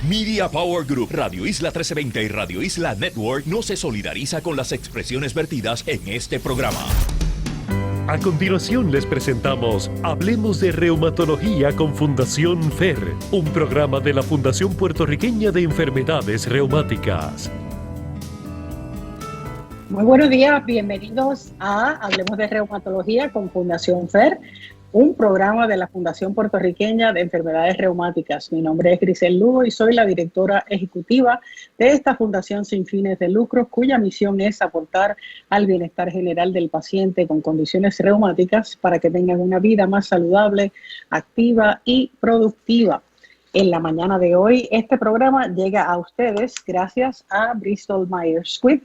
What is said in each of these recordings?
Media Power Group, Radio Isla 1320 y Radio Isla Network no se solidariza con las expresiones vertidas en este programa. A continuación les presentamos Hablemos de Reumatología con Fundación FER, un programa de la Fundación Puertorriqueña de Enfermedades Reumáticas. Muy buenos días, bienvenidos a Hablemos de Reumatología con Fundación FER, un programa de la Fundación Puertorriqueña de Enfermedades Reumáticas. Mi nombre es Grisel Lugo y soy la directora ejecutiva de esta fundación sin fines de lucro, cuya misión es aportar al bienestar general del paciente con condiciones reumáticas para que tengan una vida más saludable, activa y productiva. En la mañana de hoy, este programa llega a ustedes gracias a Bristol Myers Squibb.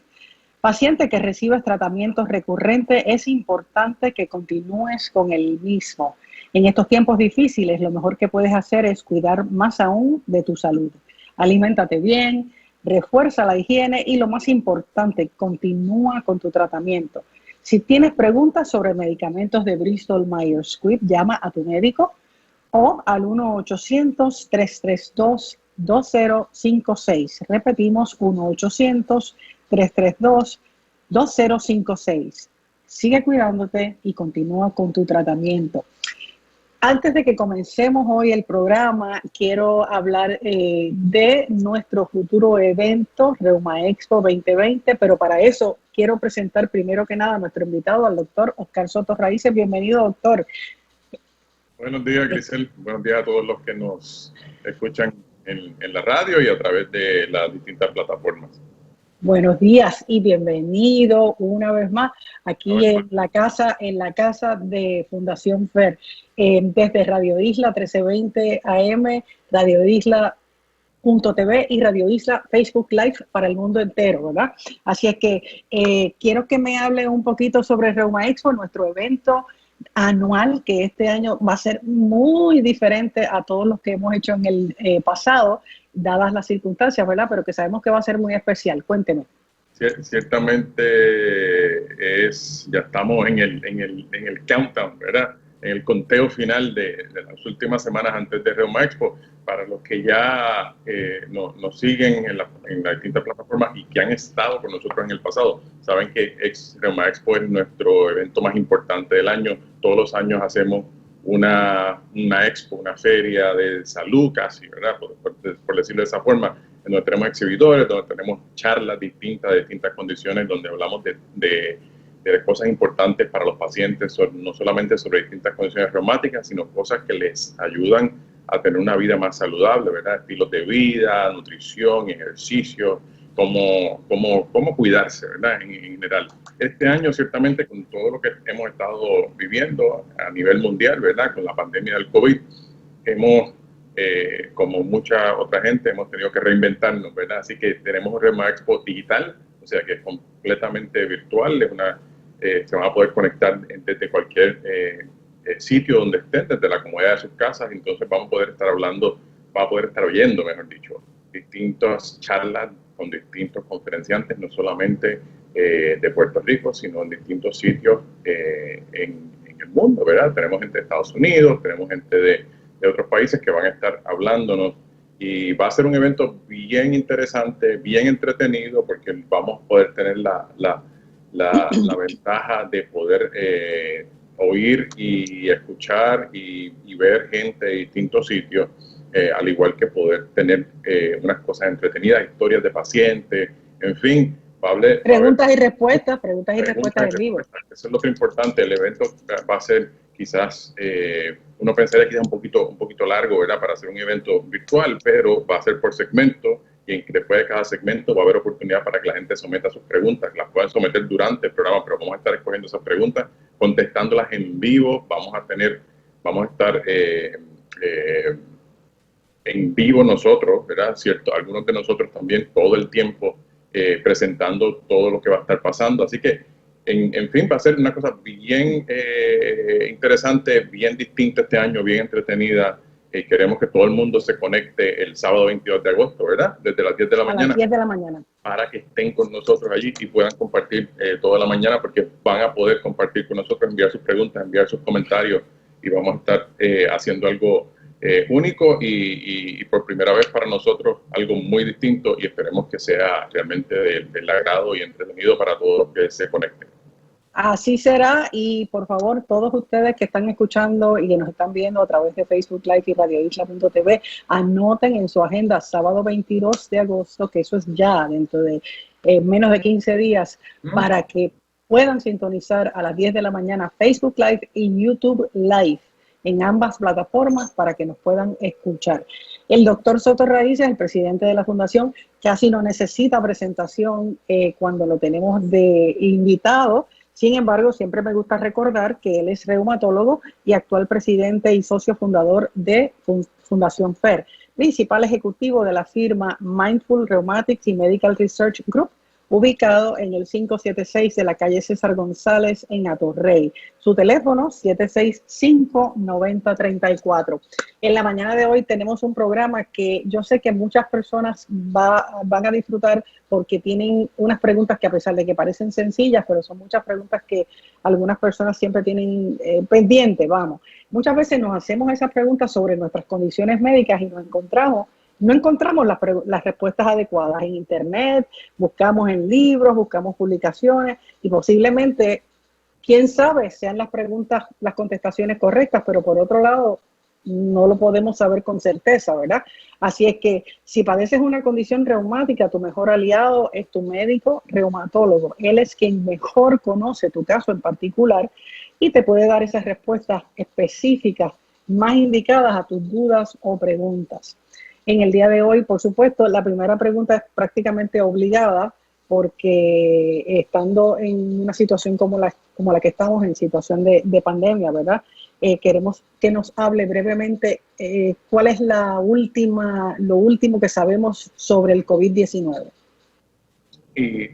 Paciente que recibes tratamientos recurrentes, es importante que continúes con el mismo. En estos tiempos difíciles, lo mejor que puedes hacer es cuidar más aún de tu salud. Aliméntate bien, refuerza la higiene y lo más importante, continúa con tu tratamiento. Si tienes preguntas sobre medicamentos de Bristol Myers Squibb, llama a tu médico o al 1-800-332-2056. Repetimos, 1-800-332-2056. Sigue cuidándote y continúa con tu tratamiento. Antes de que comencemos hoy el programa, quiero hablar de nuestro futuro evento, Reuma Expo 2020, pero para eso quiero presentar primero que nada a nuestro invitado, al doctor Oscar Soto Raíces. Bienvenido, doctor. Buenos días, Grisel. Buenos días a todos los que nos escuchan en la radio y a través de las distintas plataformas. Buenos días y bienvenido una vez más aquí en la casa de Fundación FER, desde Radio Isla 1320 AM, Radio Isla.tv y Radio Isla Facebook Live para el mundo entero, ¿verdad? Así es que quiero que me hable un poquito sobre Reuma Expo, nuestro evento anual, que este año va a ser muy diferente a todos los que hemos hecho en el pasado, dadas las circunstancias, ¿verdad? Pero que sabemos que va a ser muy especial. Cuénteme. Ciertamente ya estamos en el countdown, ¿verdad? En el conteo final de las últimas semanas antes de Reuma Expo. Para los que ya nos siguen en las distintas plataformas y que han estado con nosotros en el pasado, saben que Reuma Expo es nuestro evento más importante del año. Todos los años hacemos una expo, una feria de salud casi, ¿verdad? Por decirlo de esa forma, en donde tenemos exhibidores, donde tenemos charlas distintas de distintas condiciones, donde hablamos de cosas importantes para los pacientes, no solamente sobre distintas condiciones reumáticas, sino cosas que les ayudan a tener una vida más saludable, ¿verdad? Estilos de vida, nutrición, ejercicio, cómo cuidarse, ¿verdad? En general. Este año, ciertamente, con todo lo que hemos estado viviendo a nivel mundial, ¿verdad? Con la pandemia del COVID, como mucha otra gente, hemos tenido que reinventarnos, ¿verdad? Así que tenemos un Reuma Expo digital, o sea que es completamente virtual, se van a poder conectar desde cualquier sitio donde estén, desde la comodidad de sus casas. Entonces vamos a poder estar oyendo, mejor dicho, distintas charlas con distintos conferenciantes, no solamente de Puerto Rico, sino en distintos sitios en el mundo, ¿verdad? Tenemos gente de Estados Unidos, tenemos gente de otros países que van a estar hablándonos, y va a ser un evento bien interesante, bien entretenido, porque vamos a poder tener la ventaja de poder oír y escuchar y ver gente de distintos sitios, al igual que poder tener unas cosas entretenidas, historias de pacientes, en fin. Preguntas y respuestas en vivo. Eso es lo que es importante. El evento va a ser quizás, uno pensaría que es un poquito largo, ¿verdad? Para hacer un evento virtual, pero va a ser por segmento, y después de cada segmento va a haber oportunidad para que la gente someta sus preguntas. Las pueden someter durante el programa, pero vamos a estar escogiendo esas preguntas, contestándolas en vivo. Vamos a estar en vivo nosotros, ¿verdad? Cierto, algunos de nosotros también todo el tiempo presentando todo lo que va a estar pasando. Así que, en fin, va a ser una cosa bien interesante, bien distinta este año, bien entretenida. Queremos que todo el mundo se conecte el sábado 22 de agosto, ¿verdad? Desde las 10 de la mañana. A las 10 de la mañana. Para que estén con nosotros allí y puedan compartir toda la mañana, porque van a poder compartir con nosotros, enviar sus preguntas, enviar sus comentarios, y vamos a estar haciendo algo único y por primera vez para nosotros algo muy distinto, y esperemos que sea realmente del agrado y entretenido para todos los que se conecten. Así será, y por favor, todos ustedes que están escuchando y que nos están viendo a través de Facebook Live y radioisla.tv, anoten en su agenda sábado 22 de agosto, que eso es ya dentro de menos de 15 días, para que puedan sintonizar a las 10 de la mañana Facebook Live y YouTube Live en ambas plataformas para que nos puedan escuchar. El doctor Soto Raíces, el presidente de la Fundación, casi no necesita presentación cuando lo tenemos de invitado. Sin embargo, siempre me gusta recordar que él es reumatólogo y actual presidente y socio fundador de Fundación FER, principal ejecutivo de la firma Mindful Rheumatics y Medical Research Group, ubicado en el 576 de la calle César González en Atorrey. Su teléfono 765-9034. En la mañana de hoy tenemos un programa que yo sé que muchas personas van a disfrutar porque tienen unas preguntas que, a pesar de que parecen sencillas, pero son muchas preguntas que algunas personas siempre tienen pendientes, vamos. Muchas veces nos hacemos esas preguntas sobre nuestras condiciones médicas y no encontramos las respuestas adecuadas en internet, buscamos en libros, buscamos publicaciones y posiblemente, quién sabe, sean las preguntas, las contestaciones correctas, pero por otro lado no lo podemos saber con certeza, ¿verdad? Así es que si padeces una condición reumática, tu mejor aliado es tu médico reumatólogo. Él es quien mejor conoce tu caso en particular y te puede dar esas respuestas específicas más indicadas a tus dudas o preguntas. En el día de hoy, por supuesto, la primera pregunta es prácticamente obligada porque estando en una situación como la que estamos, en situación de pandemia, ¿verdad? Queremos que nos hable brevemente cuál es lo último que sabemos sobre el COVID-19. Y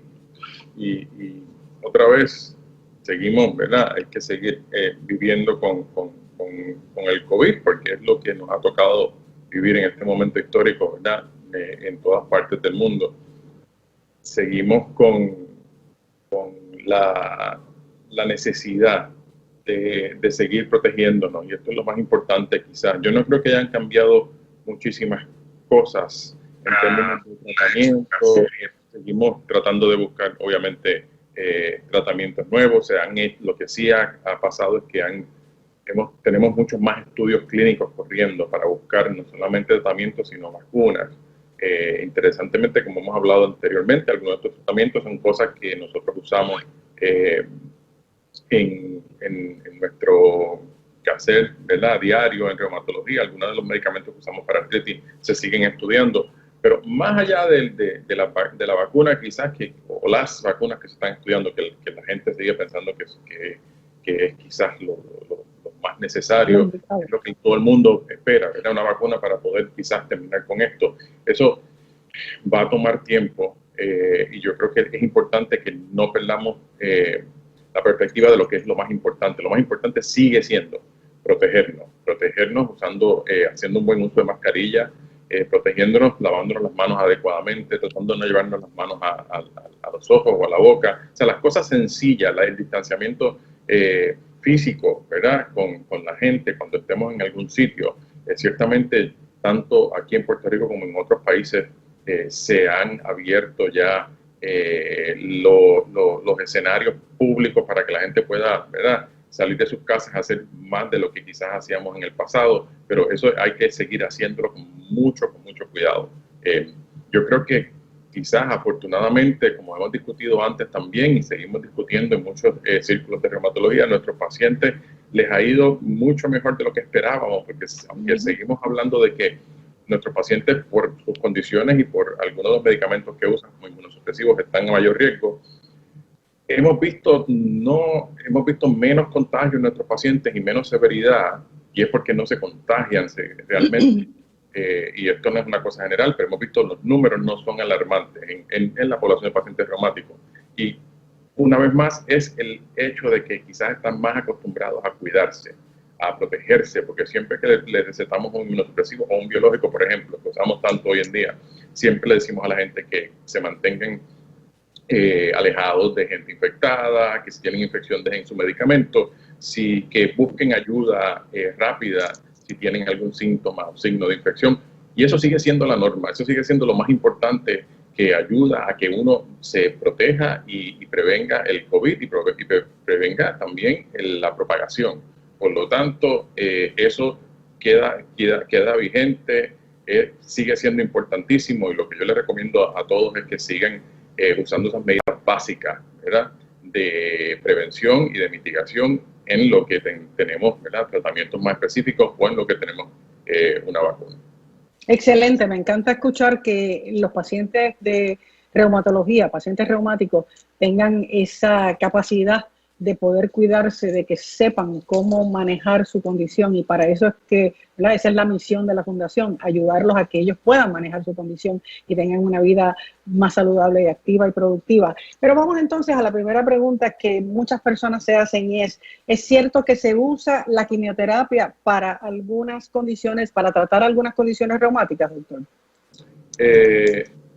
otra vez seguimos, ¿verdad? Hay que seguir viviendo con el COVID, porque es lo que nos ha tocado vivir en este momento histórico, ¿verdad? En todas partes del mundo. Seguimos con la necesidad de seguir protegiéndonos, y esto es lo más importante quizás. Yo no creo que hayan cambiado muchísimas cosas en términos de tratamiento. Seguimos tratando de buscar, obviamente, tratamientos nuevos. Lo que sí ha pasado es que tenemos muchos más estudios clínicos corriendo para buscar no solamente tratamientos, sino vacunas. Interesantemente, como hemos hablado anteriormente, algunos de estos tratamientos son cosas que nosotros usamos en nuestro quehacer, ¿verdad?, diario en reumatología. Algunos de los medicamentos que usamos para artritis se siguen estudiando. Pero más allá de la vacuna, quizás, o las vacunas que se están estudiando, que la gente sigue pensando que es quizás lo más necesario, es lo que todo el mundo espera, ¿verdad? Una vacuna para poder quizás terminar con esto. Eso va a tomar tiempo, y yo creo que es importante que no perdamos la perspectiva de lo que es lo más importante. Lo más importante sigue siendo protegernos haciendo un buen uso de mascarilla, protegiéndonos, lavándonos las manos adecuadamente, tratando de no llevarnos las manos a los ojos o a la boca. O sea, las cosas sencillas, el distanciamiento físico, ¿verdad?, con la gente cuando estemos en algún sitio. Ciertamente, tanto aquí en Puerto Rico como en otros países, se han abierto ya los escenarios públicos para que la gente pueda, ¿verdad?, salir de sus casas a hacer más de lo que quizás hacíamos en el pasado, pero eso hay que seguir haciéndolo con mucho cuidado. Yo creo que quizás, afortunadamente, como hemos discutido antes también y seguimos discutiendo en muchos círculos de reumatología, a nuestros pacientes les ha ido mucho mejor de lo que esperábamos, porque aunque seguimos hablando de que nuestros pacientes, por sus condiciones y por algunos de los medicamentos que usan como inmunosupresivos, están a mayor riesgo, hemos visto menos contagio en nuestros pacientes y menos severidad, y es porque no se contagian realmente. Y esto no es una cosa general, pero hemos visto los números no son alarmantes en la población de pacientes reumáticos. Y una vez más es el hecho de que quizás están más acostumbrados a cuidarse, a protegerse, porque siempre que le recetamos un inmunosupresivo o un biológico, por ejemplo, que usamos tanto hoy en día, siempre le decimos a la gente que se mantengan alejados de gente infectada, que si tienen infección dejen su medicamento, que busquen ayuda rápida si tienen algún síntoma o signo de infección. Y eso sigue siendo la norma, eso sigue siendo lo más importante, que ayuda a que uno se proteja y prevenga el COVID y prevenga también la propagación. Por lo tanto, eso queda vigente, sigue siendo importantísimo, y lo que yo les recomiendo a todos es que sigan usando esas medidas básicas, ¿verdad?, de prevención y de mitigación en lo que tenemos, ¿verdad?, tratamientos más específicos, o en lo que tenemos una vacuna. Excelente, me encanta escuchar que los pacientes de reumatología, pacientes reumáticos, tengan esa capacidad de poder cuidarse, de que sepan cómo manejar su condición, y para eso es que, ¿verdad?, esa es la misión de la Fundación, ayudarlos a que ellos puedan manejar su condición y tengan una vida más saludable y activa y productiva. Pero vamos entonces a la primera pregunta que muchas personas se hacen, y ¿es cierto que se usa la quimioterapia para algunas condiciones, para tratar algunas condiciones reumáticas, doctor?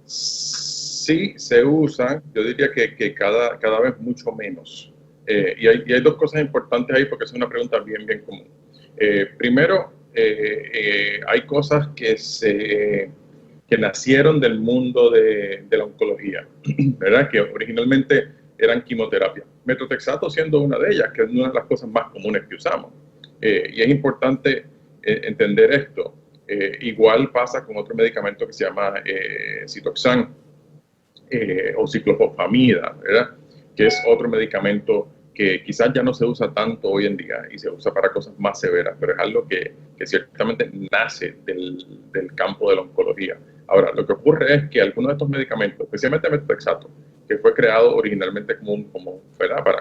Sí, se usa, yo diría que cada vez mucho menos. Y hay dos cosas importantes ahí, porque es una pregunta bien común. Primero, hay cosas que nacieron del mundo de la oncología, ¿verdad?, que originalmente eran quimioterapia. Metotrexato siendo una de ellas, que es una de las cosas más comunes que usamos. Y es importante entender esto. Igual pasa con otro medicamento que se llama Citoxan o ciclofosfamida, ¿verdad?, que es otro medicamento que quizás ya no se usa tanto hoy en día y se usa para cosas más severas, pero es algo que ciertamente nace del campo de la oncología. Ahora, lo que ocurre es que algunos de estos medicamentos, especialmente metotrexato, que fue creado originalmente como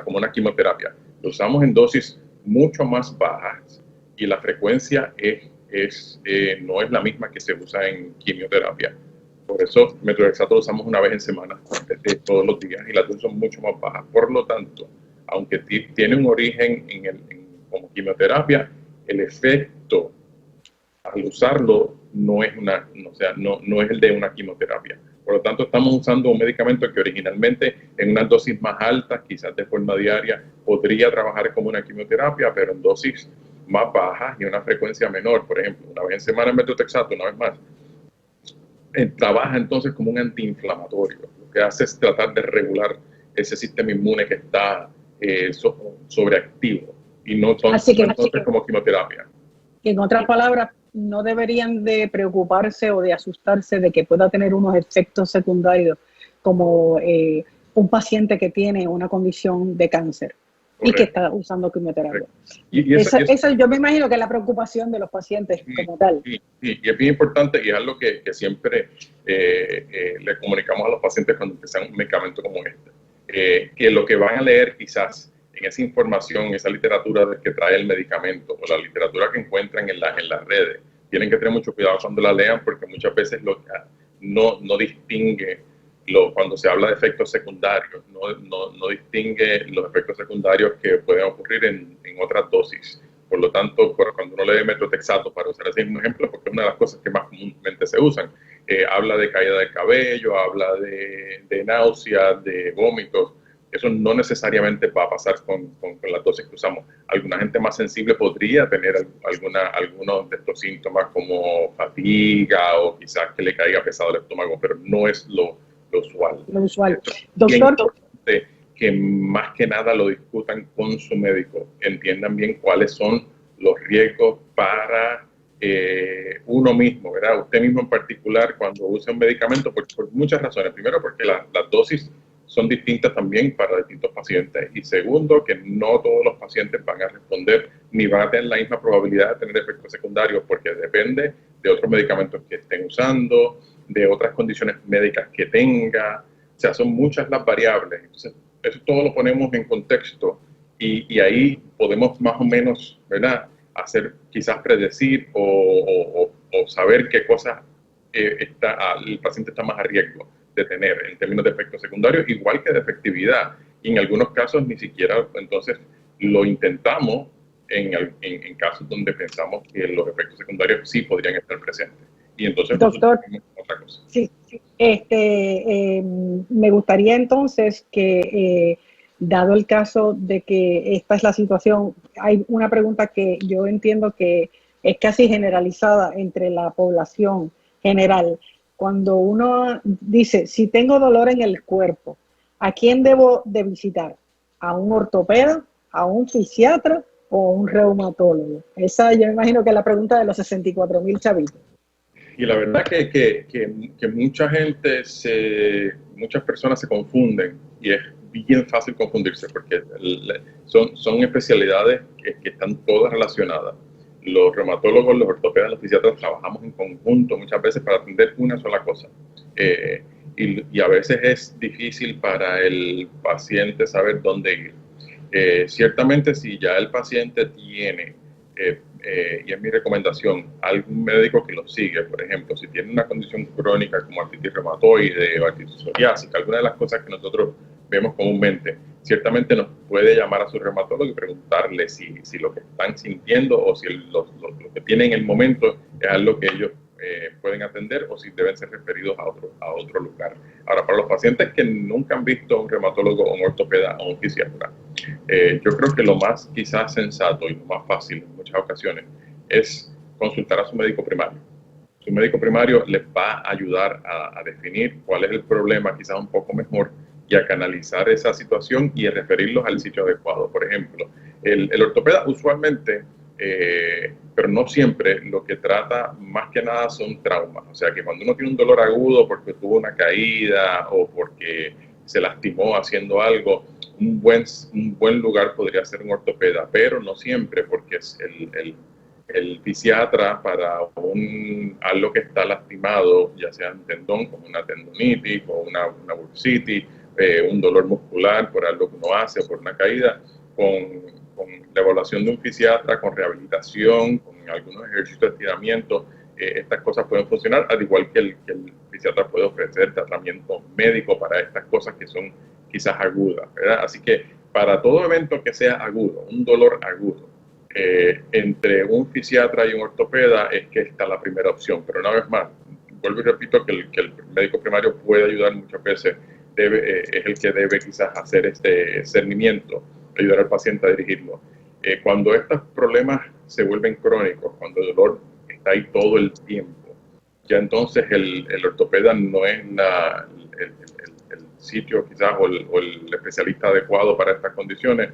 una quimioterapia, lo usamos en dosis mucho más bajas, y la frecuencia no es la misma que se usa en quimioterapia. Por eso metotrexato lo usamos una vez en semana, todos los días, y las dosis son mucho más bajas. Por lo tanto, aunque tiene un origen como quimioterapia, el efecto al usarlo no es el de una quimioterapia. Por lo tanto, estamos usando un medicamento que originalmente en unas dosis más altas, quizás de forma diaria, podría trabajar como una quimioterapia, pero en dosis más bajas y una frecuencia menor. Por ejemplo, una vez en semana metotrexato, una vez más, trabaja entonces como un antiinflamatorio. Lo que hace es tratar de regular ese sistema inmune que está sobreactivo, y no entonces como quimioterapia. En otras palabras, no deberían de preocuparse o de asustarse de que pueda tener unos efectos secundarios como un paciente que tiene una condición de cáncer. Correcto. Y que está usando quimioterapia. Eso yo me imagino que es la preocupación de los pacientes como tal. Y es bien importante, y es algo que siempre le comunicamos a los pacientes cuando empiezan un medicamento como este. Que lo que van a leer quizás en esa información, esa literatura que trae el medicamento, o la literatura que encuentran en las redes, tienen que tener mucho cuidado cuando la lean, porque muchas veces no distingue cuando se habla de efectos secundarios, no distingue los efectos secundarios que pueden ocurrir en otras dosis. Por lo tanto, cuando uno lee metotrexato, para usar ese mismo ejemplo, porque es una de las cosas que más comúnmente se usan, habla de caída de cabello, habla de náuseas, de vómitos. Eso no necesariamente va a pasar con las dosis que usamos. Alguna gente más sensible podría tener algunos de estos síntomas, como fatiga o quizás que le caiga pesado el estómago, pero no es lo usual. Lo usual. Doctor, que más que nada lo discutan con su médico, entiendan bien cuáles son los riesgos para uno mismo, ¿verdad? Usted mismo en particular, cuando usa un medicamento, por muchas razones. Primero, porque las dosis son distintas también para distintos pacientes, y segundo, que no todos los pacientes van a responder ni van a tener la misma probabilidad de tener efectos secundarios, porque depende de otros medicamentos que estén usando, de otras condiciones médicas que tenga. O sea, son muchas las variables. Entonces, eso todo lo ponemos en contexto, y ahí podemos más o menos, ¿verdad?, quizás predecir o saber qué cosas el paciente está más a riesgo de tener en términos de efectos secundarios, igual que de efectividad. Y en algunos casos ni siquiera entonces lo intentamos en casos donde pensamos que los efectos secundarios sí podrían estar presentes. Y entonces, doctor, otra cosa. Sí, me gustaría entonces que, dado el caso de que esta es la situación, hay una pregunta que yo entiendo que es casi generalizada entre la población general. Cuando uno dice, si tengo dolor en el cuerpo, ¿a quién debo de visitar? ¿A un ortopeda, a un fisiatra o a un reumatólogo? Esa yo me imagino que es la pregunta de los 64,000 chavitos. Y la verdad que mucha gente, muchas personas se confunden y es bien fácil confundirse porque son especialidades que están todas relacionadas. Los reumatólogos, los ortopedas, los fisiatras trabajamos en conjunto muchas veces para atender una sola cosa. Y a veces es difícil para el paciente saber dónde ir. Ciertamente, si ya el paciente tiene, y es mi recomendación, algún médico que lo sigue, por ejemplo, si tiene una condición crónica como artritis reumatoide o artritis psoriásica, alguna de las cosas que nosotros vemos comúnmente, ciertamente nos puede llamar a su reumatólogo y preguntarle si lo que están sintiendo o si lo que tienen en el momento es algo que ellos pueden atender o si deben ser referidos a otro lugar. Ahora, para los pacientes que nunca han visto a un reumatólogo o un ortopeda o un fisiatra, yo creo que lo más quizás sensato y lo más fácil en muchas ocasiones es consultar a su médico primario. Su médico primario les va a ayudar a definir cuál es el problema quizás un poco mejor y a canalizar esa situación y a referirlos al sitio adecuado. Por ejemplo, el ortopeda usualmente, pero no siempre, lo que trata más que nada son traumas. O sea, que cuando uno tiene un dolor agudo porque tuvo una caída o porque se lastimó haciendo algo, un buen lugar podría ser un ortopeda, pero no siempre, porque es el fisiatra para algo que está lastimado, ya sea un tendón, como una tendonitis o una bursitis, un dolor muscular por algo que uno hace o por una caída, con la evaluación de un fisiatra, con rehabilitación, con algunos ejercicios de estiramiento, estas cosas pueden funcionar, al igual que el fisiatra puede ofrecer tratamiento médico para estas cosas que son quizás agudas, ¿verdad? Así que para todo evento que sea agudo, un dolor agudo, entre un fisiatra y un ortopeda es que está la primera opción. Pero una vez más, vuelvo y repito que el médico primario puede ayudar muchas veces, es el que debe quizás hacer este cernimiento, ayudar al paciente a dirigirlo. Cuando estos problemas se vuelven crónicos, cuando el dolor está ahí todo el tiempo, ya entonces el ortopeda no es el sitio quizás o el especialista adecuado para estas condiciones,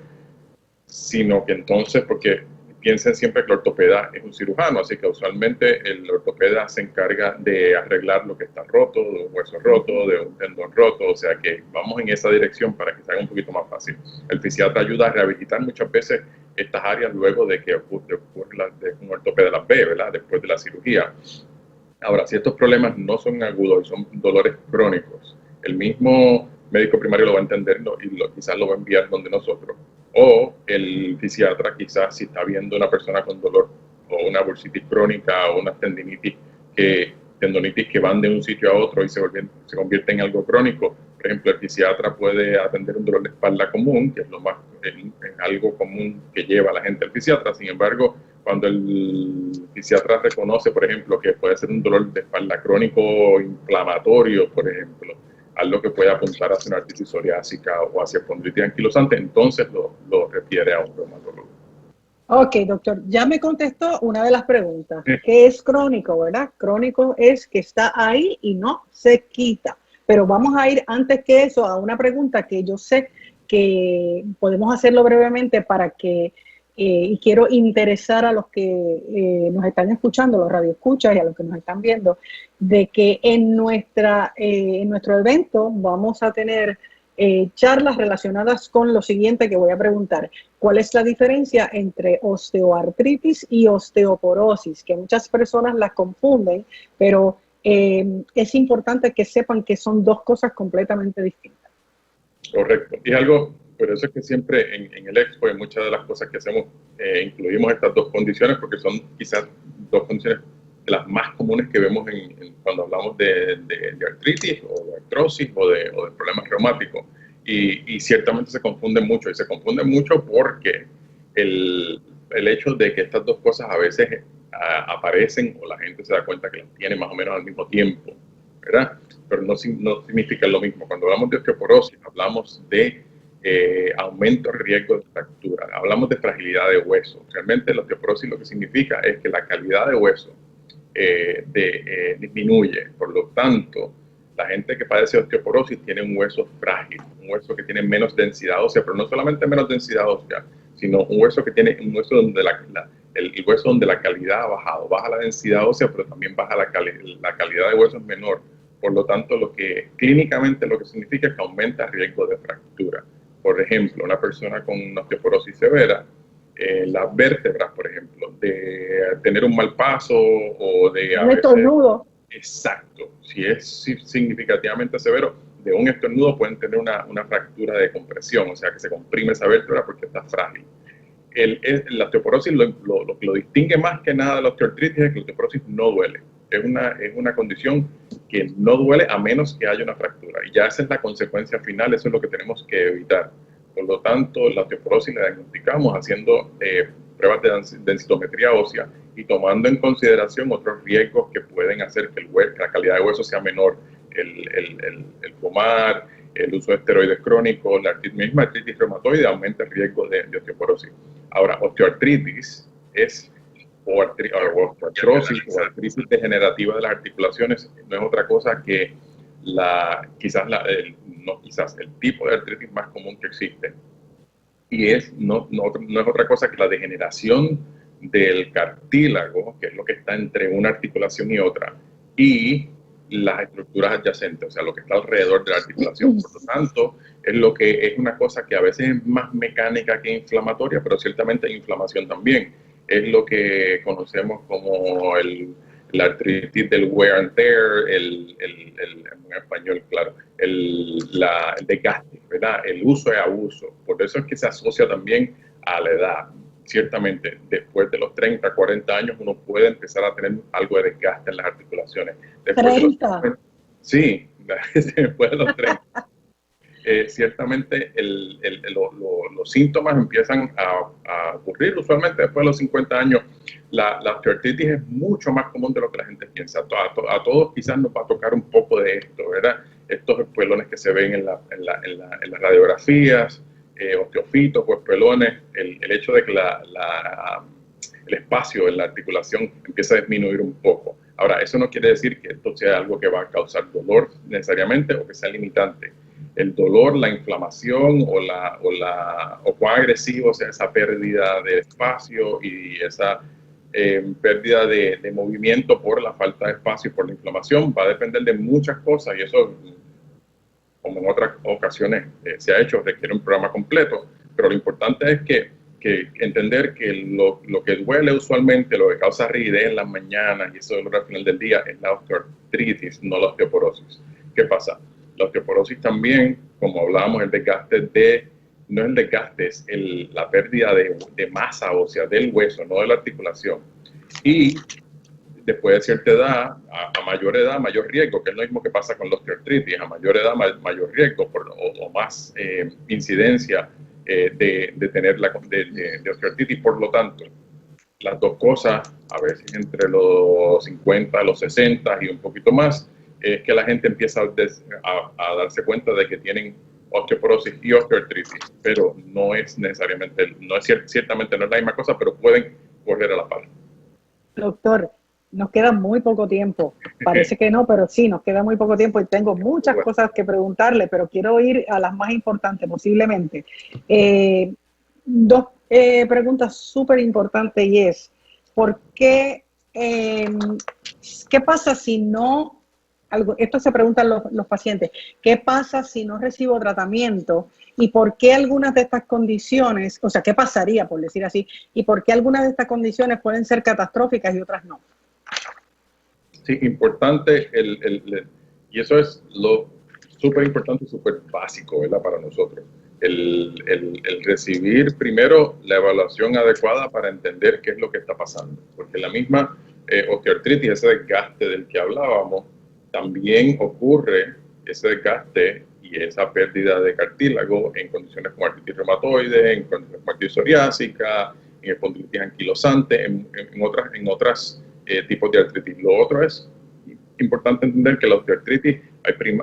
sino que entonces, porque piensen siempre que el ortopeda es un cirujano, así que usualmente el ortopeda se encarga de arreglar lo que está roto, de un hueso roto, de un tendón roto, o sea que vamos en esa dirección para que sea un poquito más fácil. El fisiatra ayuda a rehabilitar muchas veces estas áreas luego de que un ortopeda las ve, ¿verdad? Después de la cirugía. Ahora, si estos problemas no son agudos y son dolores crónicos, el mismo médico primario lo va a entender y quizás lo va a enviar donde nosotros. O el fisiatra quizás si está viendo una persona con dolor o una bursitis crónica o una tendinitis que van de un sitio a otro y se convierte en algo crónico. Por ejemplo, el fisiatra puede atender un dolor de espalda común, que es algo común que lleva a la gente al fisiatra. Sin embargo, cuando el fisiatra reconoce, por ejemplo, que puede ser un dolor de espalda crónico inflamatorio, por ejemplo, algo que puede apuntar hacia una artritis psoriásica o hacia espondilitis anquilosante, entonces lo refiere a un reumatólogo. Ok, doctor, ya me contestó una de las preguntas. ¿Qué es crónico, verdad? Crónico es que está ahí y no se quita. Pero vamos a ir antes que eso a una pregunta que yo sé que podemos hacerlo brevemente para que, y quiero interesar a los que nos están escuchando, los radioescuchas y a los que nos están viendo, de que en nuestro evento vamos a tener charlas relacionadas con lo siguiente que voy a preguntar. ¿Cuál es la diferencia entre osteoartritis y osteoporosis? Que muchas personas las confunden, pero es importante que sepan que son dos cosas completamente distintas. Correcto. Y algo, por eso es que siempre en el Expo, en muchas de las cosas que hacemos, incluimos estas dos condiciones, porque son quizás dos condiciones de las más comunes que vemos cuando hablamos de artritis o de artrosis o de problemas reumáticos. Y ciertamente se confunden mucho, y se confunden mucho porque el hecho de que estas dos cosas a veces aparecen o la gente se da cuenta que las tiene más o menos al mismo tiempo, ¿verdad? Pero no significa lo mismo. Cuando hablamos de osteoporosis, hablamos de aumento el riesgo de fractura. Hablamos de fragilidad de hueso. Realmente la osteoporosis lo que significa es que la calidad de hueso disminuye. Por lo tanto, la gente que padece osteoporosis tiene un hueso frágil, un hueso que tiene menos densidad ósea, pero no solamente menos densidad ósea, sino un hueso que tiene un hueso donde el hueso donde la calidad ha bajado. Baja la densidad ósea, pero también baja la calidad de hueso es menor. Por lo tanto, clínicamente lo que significa es que aumenta el riesgo de fractura. Por ejemplo, una persona con una osteoporosis severa, las vértebras, por ejemplo, de tener un mal paso o de... Un estornudo. Exacto. Si es significativamente severo, de un estornudo pueden tener una fractura de compresión, o sea que se comprime esa vértebra porque está frágil. La osteoporosis lo que lo distingue más que nada de la osteoartritis es que la osteoporosis no duele. Es una condición que no duele a menos que haya una fractura. Y ya esa es la consecuencia final, eso es lo que tenemos que evitar. Por lo tanto, la osteoporosis la diagnosticamos haciendo pruebas de densitometría ósea y tomando en consideración otros riesgos que pueden hacer que la calidad de hueso sea menor, el fumar, el uso de esteroides crónicos, la misma artritis reumatoide aumenta el riesgo de osteoporosis. Ahora, osteoartritis o osteoartrosis o artritis degenerativa de las articulaciones no es otra cosa que el tipo de artritis más común que existe. Y no es otra cosa que la degeneración del cartílago, que es lo que está entre una articulación y otra, y las estructuras adyacentes, o sea, lo que está alrededor de la articulación. Por lo tanto, es una cosa que a veces es más mecánica que inflamatoria, pero ciertamente hay inflamación también. Es lo que conocemos como la artritis del wear and tear, en español, claro, el desgaste, ¿verdad? El uso y abuso. Por eso es que se asocia también a la edad. Ciertamente, después de los 30, 40 años, uno puede empezar a tener algo de desgaste en las articulaciones. Después 30. Sí, después de los 30. Ciertamente los síntomas empiezan a ocurrir usualmente después de los 50 años. La osteoartritis es mucho más común de lo que la gente piensa. A todos quizás nos va a tocar un poco de esto, ¿verdad? Estos espuelones que se ven en las radiografías, osteofitos o espuelones, el hecho de que el espacio en la articulación empieza a disminuir un poco. Ahora, eso no quiere decir que esto sea algo que va a causar dolor necesariamente o que sea limitante. El dolor, la inflamación o cuán agresivo sea esa pérdida de espacio y esa pérdida de movimiento por la falta de espacio y por la inflamación va a depender de muchas cosas, y eso, como en otras ocasiones se ha hecho, requiere un programa completo, pero lo importante es que entender que lo que duele usualmente, lo que causa rigidez en las mañanas y eso dolor al final del día es la osteoartritis, no la osteoporosis. ¿Qué pasa? La osteoporosis también, como hablábamos, no es el desgaste, es la pérdida de masa ósea del hueso, no de la articulación. Y después de cierta edad, a mayor edad, mayor riesgo, que es lo mismo que pasa con la osteoartritis, a mayor edad, mayor riesgo o más incidencia de tener de osteoartritis. Por lo tanto, las dos cosas, a veces entre los 50, los 60 y un poquito más, es que la gente empieza a darse cuenta de que tienen osteoporosis y osteoartritis, pero no es necesariamente, ciertamente no es la misma cosa, pero pueden correr a la par. Doctor, nos queda muy poco tiempo. Parece que no, pero sí, nos queda muy poco tiempo y tengo muchas cosas que preguntarle, pero quiero ir a las más importantes posiblemente. Dos preguntas súper importantes y es, ¿por qué? ¿Qué pasa si no? Esto se preguntan los pacientes. ¿Qué pasa si no recibo tratamiento? ¿Y por qué algunas de estas condiciones, o sea, qué pasaría, por decir así, y por qué algunas de estas condiciones pueden ser catastróficas y otras no? Sí, importante, y eso es lo súper importante y súper básico, ¿verdad? Para nosotros. El recibir primero la evaluación adecuada para entender qué es lo que está pasando. Porque la misma osteoartritis, ese desgaste del que hablábamos, también ocurre ese desgaste y esa pérdida de cartílago en condiciones como artritis reumatoide, en condiciones como artritis psoriásica, en espondilitis anquilosante, en otras tipos de artritis. Lo otro es importante entender que la osteoartritis,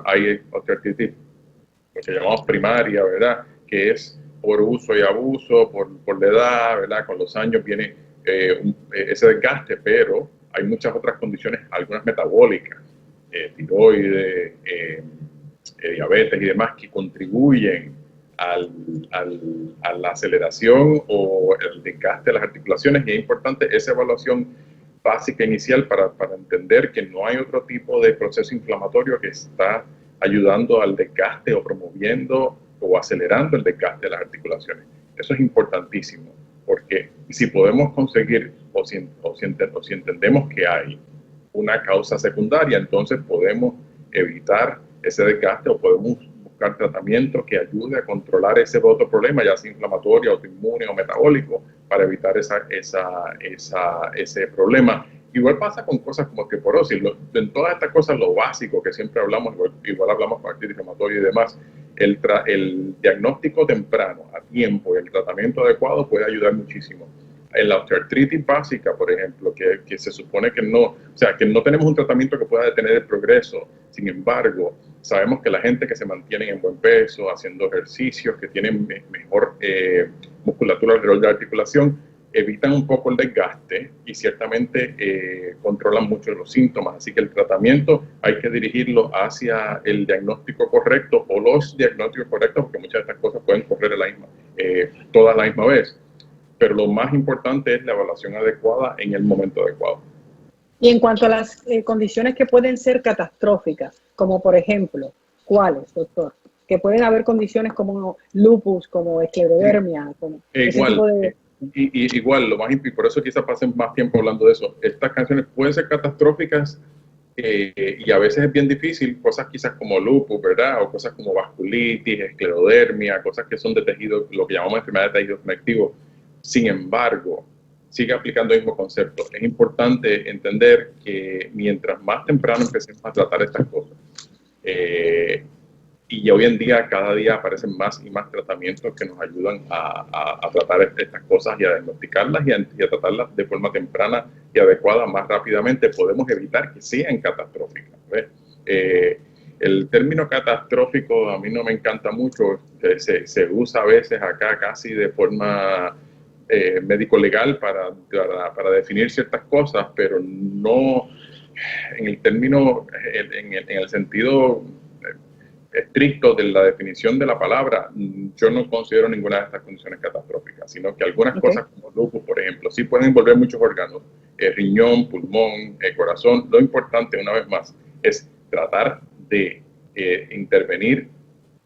hay osteoartritis, lo que llamamos primaria, ¿verdad? que es por uso y abuso, por la edad, ¿verdad? Con los años viene ese desgaste, pero hay muchas otras condiciones, algunas metabólicas, tiroides, diabetes y demás, que contribuyen a la aceleración o el desgaste de las articulaciones, y es importante esa evaluación básica inicial para entender que no hay otro tipo de proceso inflamatorio que está ayudando al desgaste o promoviendo o acelerando el desgaste de las articulaciones. Eso es importantísimo, porque si podemos conseguir o si entendemos que hay una causa secundaria, entonces podemos evitar ese desgaste o podemos buscar tratamiento que ayude a controlar ese otro problema, ya sea inflamatorio, autoinmune o metabólico, para evitar ese problema. Igual pasa con cosas como osteoporosis. En todas estas cosas, lo básico que siempre hablamos, igual hablamos con artritis reumatoide y demás, el diagnóstico temprano, a tiempo, y el tratamiento adecuado puede ayudar muchísimo. En la osteoartritis básica, por ejemplo, que se supone que no tenemos un tratamiento que pueda detener el progreso. Sin embargo, sabemos que la gente que se mantiene en buen peso, haciendo ejercicios, que tienen mejor musculatura alrededor de la articulación, evitan un poco el desgaste y ciertamente controlan mucho los síntomas. Así que el tratamiento hay que dirigirlo hacia el diagnóstico correcto o los diagnósticos correctos, porque muchas de estas cosas pueden correr todas a la misma vez. Pero lo más importante es la evaluación adecuada en el momento adecuado. Y en cuanto a las condiciones que pueden ser catastróficas, como por ejemplo, ¿cuáles, doctor? Que pueden haber condiciones como lupus, como esclerodermia, como ese tipo de... Igual, y por eso quizás pasen más tiempo hablando de eso. Estas canciones pueden ser catastróficas y a veces es bien difícil, cosas quizás como lupus, ¿verdad? O cosas como vasculitis, esclerodermia, cosas que son de tejido, lo que llamamos enfermedad de tejido conectivo. Sin embargo, sigue aplicando el mismo concepto. Es importante entender que mientras más temprano empecemos a tratar estas cosas, y hoy en día, cada día aparecen más y más tratamientos que nos ayudan a tratar estas cosas y a diagnosticarlas y a tratarlas de forma temprana y adecuada más rápidamente, podemos evitar que sean catastróficas. El término catastrófico a mí no me encanta mucho, se usa a veces acá casi de forma médico-legal para definir ciertas cosas, pero no en el término, en el sentido estricto de la definición de la palabra. Yo no considero ninguna de estas condiciones catastróficas, sino que algunas cosas como lupus, por ejemplo, sí pueden envolver muchos órganos, riñón, pulmón, corazón. Lo importante, una vez más, es tratar de intervenir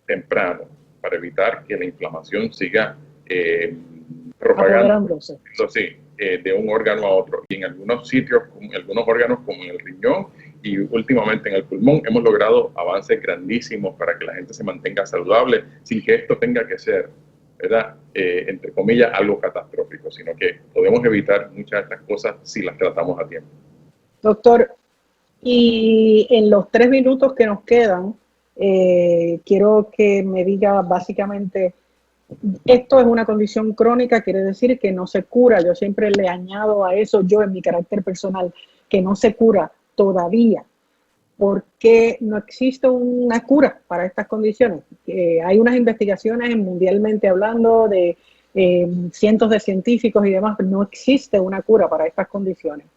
temprano para evitar que la inflamación siga propagándose, de un órgano a otro. Y en algunos sitios, en algunos órganos como en el riñón y últimamente en el pulmón, hemos logrado avances grandísimos para que la gente se mantenga saludable sin que esto tenga que ser, ¿verdad? Entre comillas, algo catastrófico, sino que podemos evitar muchas de estas cosas si las tratamos a tiempo. Doctor, y en los 3 minutos que nos quedan, quiero que me diga básicamente, esto es una condición crónica, quiere decir que no se cura. Yo siempre le añado a eso, yo en mi carácter personal, que no se cura todavía. ¿Por qué no existe una cura para estas condiciones? Hay unas investigaciones mundialmente hablando de cientos de científicos y demás, pero no existe una cura para estas condiciones.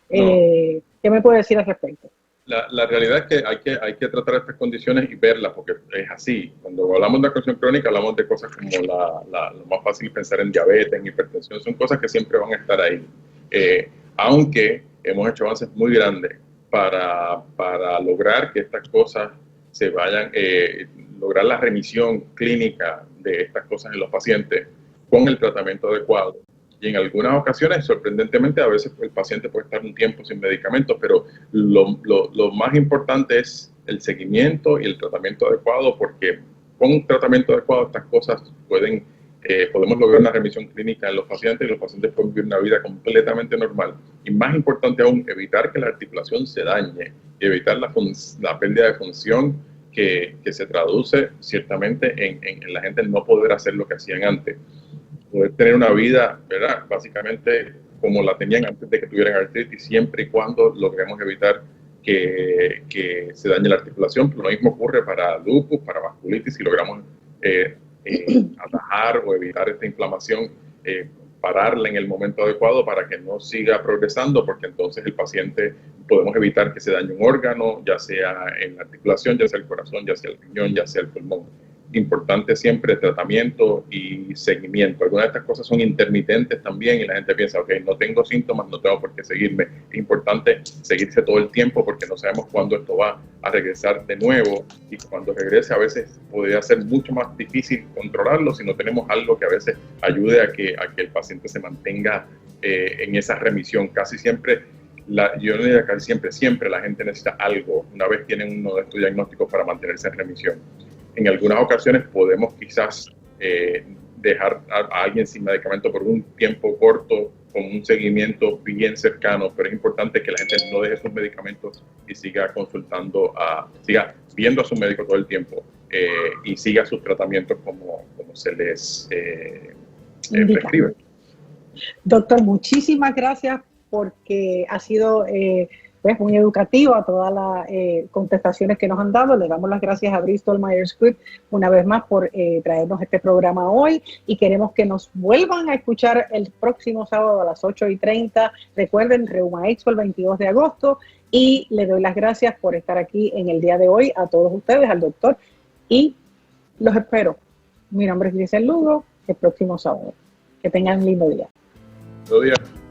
No. ¿Qué me puede decir al respecto? La realidad es que hay que tratar estas condiciones y verlas, porque es así. Cuando hablamos de una condición crónica, hablamos de cosas como lo más fácil pensar en diabetes, en hipertensión, son cosas que siempre van a estar ahí. Aunque hemos hecho avances muy grandes para lograr que estas cosas se vayan, lograr la remisión clínica de estas cosas en los pacientes con el tratamiento adecuado. Y en algunas ocasiones, sorprendentemente, a veces el paciente puede estar un tiempo sin medicamentos, pero lo más importante es el seguimiento y el tratamiento adecuado, porque con un tratamiento adecuado estas cosas podemos lograr una remisión clínica en los pacientes y los pacientes pueden vivir una vida completamente normal. Y más importante aún, evitar que la articulación se dañe y evitar la pérdida de función que se traduce ciertamente en la gente no poder hacer lo que hacían antes. Poder tener una vida, ¿verdad? Básicamente como la tenían antes de que tuvieran artritis, siempre y cuando logremos evitar que se dañe la articulación. Pero lo mismo ocurre para lupus, para vasculitis, si logramos atajar o evitar esta inflamación, pararla en el momento adecuado para que no siga progresando, porque entonces el paciente podemos evitar que se dañe un órgano, ya sea en la articulación, ya sea el corazón, ya sea el riñón, ya sea el pulmón. Importante siempre tratamiento y seguimiento. Algunas de estas cosas son intermitentes también y la gente piensa, ok, no tengo síntomas, no tengo por qué seguirme. Es importante seguirse todo el tiempo porque no sabemos cuándo esto va a regresar de nuevo, y cuando regrese a veces podría ser mucho más difícil controlarlo si no tenemos algo que a veces ayude a que el paciente se mantenga en esa remisión. Casi siempre, yo no diría casi siempre la gente necesita algo una vez tienen uno de estos diagnósticos para mantenerse en remisión. En algunas ocasiones podemos quizás dejar a alguien sin medicamento por un tiempo corto, con un seguimiento bien cercano, pero es importante que la gente no deje sus medicamentos y siga consultando, siga viendo a su médico todo el tiempo y siga sus tratamientos como se les prescribe. Doctor, muchísimas gracias porque ha sido pues muy educativa todas las contestaciones que nos han dado. Le damos las gracias a Bristol Myers Squibb una vez más por traernos este programa hoy, y queremos que nos vuelvan a escuchar el próximo sábado a las 8:30. Recuerden, Reuma Expo el 22 de agosto, y le doy las gracias por estar aquí en el día de hoy a todos ustedes, al doctor, y los espero. Mi nombre es Grisel Lugo, el próximo sábado. Que tengan un lindo día. Buenos días.